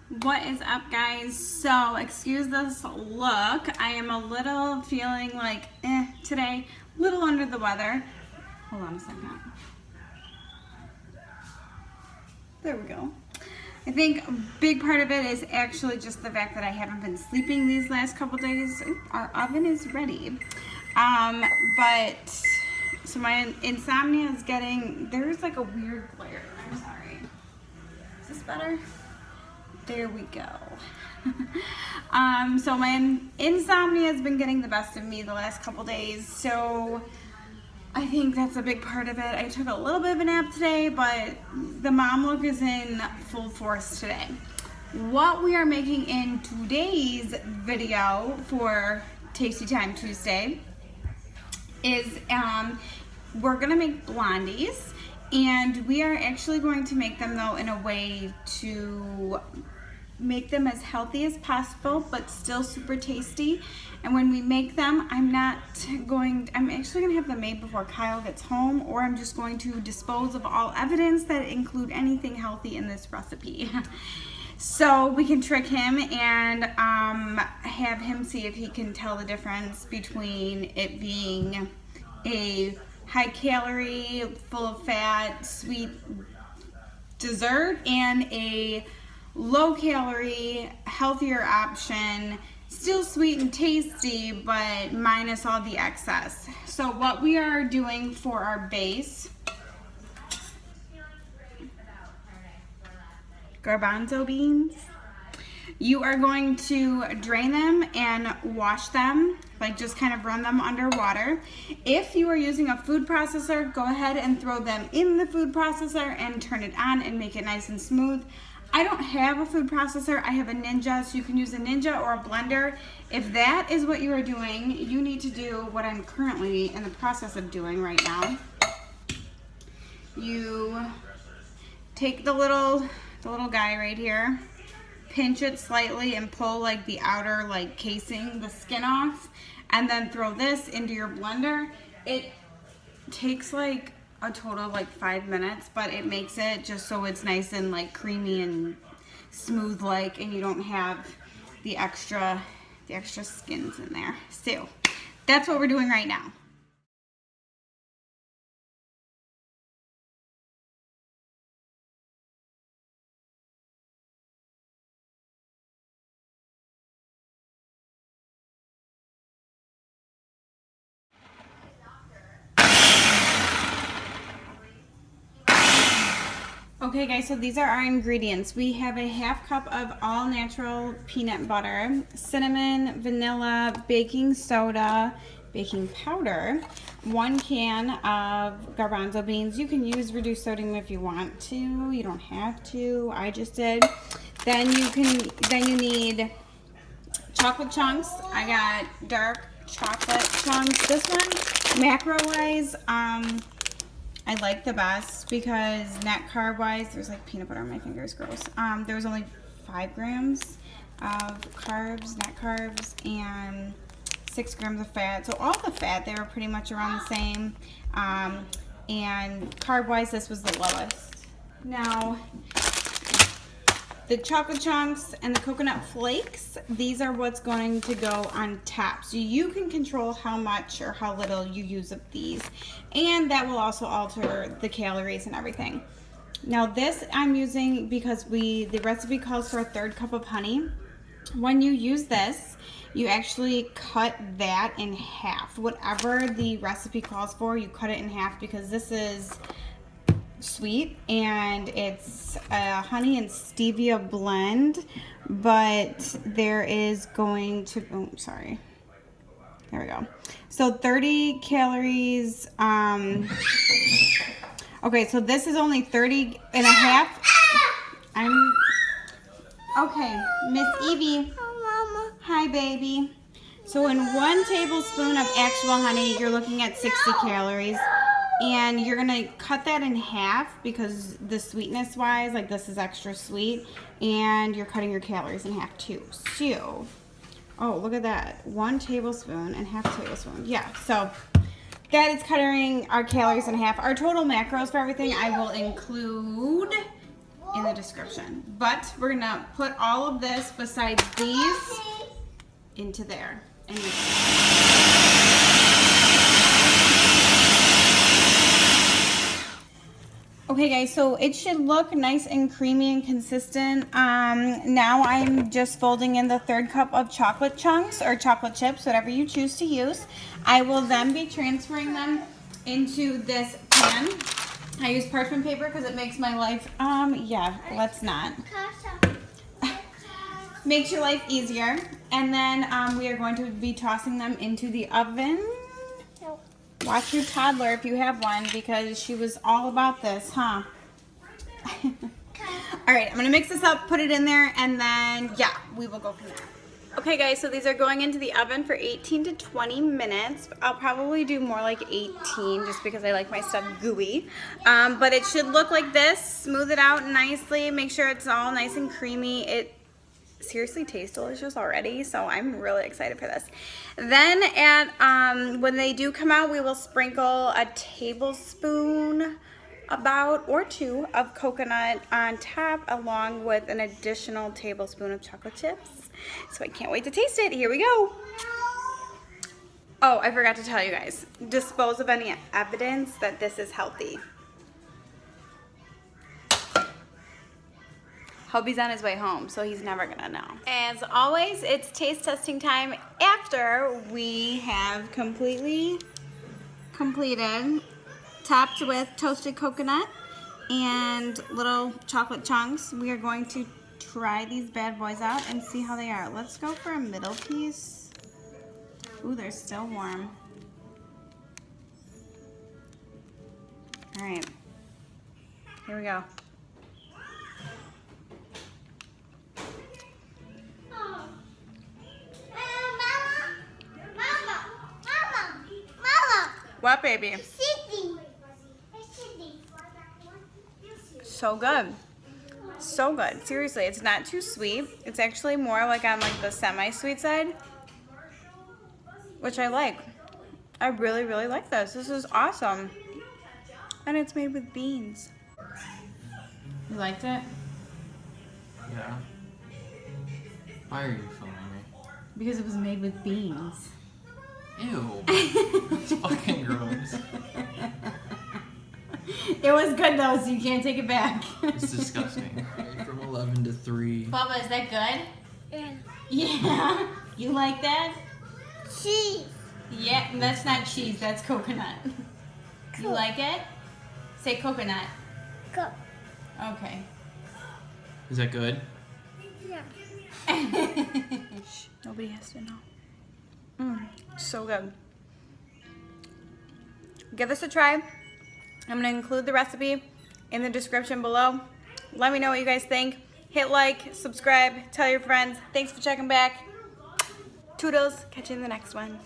What is up, guys? So excuse this look. I am a little feeling like today, a little under the weather. Hold on a second. There we go. I think a big part of it is actually just the fact that I haven't been sleeping these last couple days. Ooh, our oven is ready. So my insomnia is getting, there's like a weird glare. I'm sorry. Is this better? There we go. So my insomnia has been getting the best of me the last couple days, so I think that's a big part of it. I took a little bit of a nap today, but the mom look is in full force today. What we are making in today's video for Tasty Time Tuesday is we're gonna make blondies, and we are actually going to make them though in a way to make them as healthy as possible but still super tasty. And when we make them, I'm actually gonna have them made before Kyle gets home, or I'm just going to dispose of all evidence that include anything healthy in this recipe. So we can trick him and have him see if he can tell the difference between it being a high calorie, full of fat, sweet dessert and a low calorie, healthier option, still sweet and tasty, but minus all the excess. So what we are doing for our base, garbanzo beans, you are going to drain them and wash them, like just kind of run them under water. If you are using a food processor, go ahead and throw them in the food processor and turn it on and make it nice and smooth. I don't have a food processor, I have a Ninja, so you can use a Ninja or a blender. If that is what you are doing, you need to do what I'm currently in the process of doing right now. You take the little guy right here, pinch it slightly and pull like the outer casing, the skin off, and then throw this into your blender. It takes like a total of 5 minutes, but it makes it just so it's nice and creamy and smooth and you don't have the extra skins in there. So that's what we're doing right now. Okay guys, so these are our ingredients. We have a half cup of all natural peanut butter, cinnamon, vanilla, baking soda, baking powder, 1 can of garbanzo beans. You can use reduced sodium if you want to. You don't have to. I just did. Then you need chocolate chunks. I got dark chocolate chunks. This one, macro wise, I like the best because net carb wise, there's peanut butter on my fingers, gross. There was only 5 grams of carbs, net carbs, and 6 grams of fat. So all the fat, they were pretty much around the same. And carb wise, this was the lowest. Now, the chocolate chunks and the coconut flakes, these are what's going to go on top. So you can control how much or how little you use of these. And that will also alter the calories and everything. Now this I'm using because the recipe calls for a 1/3 cup of honey. When you use this, you actually cut that in half. Whatever the recipe calls for, you cut it in half because this is sweet and it's a honey and stevia blend, but there is going to, oh sorry, there we go. So 30 calories. Okay, so this is only 30 and a half. Okay, Miss Evie. Hi, baby. So in 1 tablespoon of actual honey, you're looking at 60 calories. And you're gonna cut that in half because the sweetness wise, this is extra sweet, and you're cutting your calories in half too. So, oh, look at that. 1 tablespoon and half tablespoon. Yeah, so that is cutting our calories in half. Our total macros for everything I will include in the description. But we're gonna put all of this besides these into there. And okay guys, so it should look nice and creamy and consistent. Now I'm just folding in the 1/3 cup of chocolate chunks or chocolate chips, whatever you choose to use. I will then be transferring them into this pan. I use parchment paper because it makes my life, yeah, let's not. Makes your life easier. And then we are going to be tossing them into the oven. Watch your toddler if you have one, because she was all about this, huh? All right, I'm gonna mix this up, put it in there, and then, yeah, we will go from there. Okay guys, so these are going into the oven for 18 to 20 minutes. I'll probably do more like 18 just because I like my stuff gooey. But it should look like this. Smooth it out nicely. Make sure it's all nice and creamy. It seriously tastes delicious already, so I'm really excited for this. Then when they do come out, we will sprinkle a tablespoon or 2 of coconut on top, along with an additional tablespoon of chocolate chips. So I can't wait to taste it. Here we go. Oh, I forgot to tell you guys, dispose of any evidence that this is healthy. Hubby's on his way home, so he's never gonna know. As always, it's taste testing time after we have completed, topped with toasted coconut and little chocolate chunks. We are going to try these bad boys out and see how they are. Let's go for a middle piece. Ooh, they're still warm. All right, here we go. What, baby? So good. So good. Seriously, it's not too sweet. It's actually more like on like the semi-sweet side, which I like. I really, really like this. This is awesome. And it's made with beans. You liked it? Yeah. Why are you filming me? Because it was made with beans. Ew. It's fucking gross. It was good though, so you can't take it back. It's disgusting. From 11 to 3. Bubba, is that good? Yeah. Yeah? You like that? Cheese. Yeah, that's not cheese, that's coconut. You like it? Say coconut. Go. Okay. Is that good? Yeah. Shh, nobody has to know. So good. Give this a try. I'm gonna include the recipe in the description below. Let me know what you guys think. Hit like, subscribe, tell your friends. Thanks for checking back. Toodles. Catch you in the next one.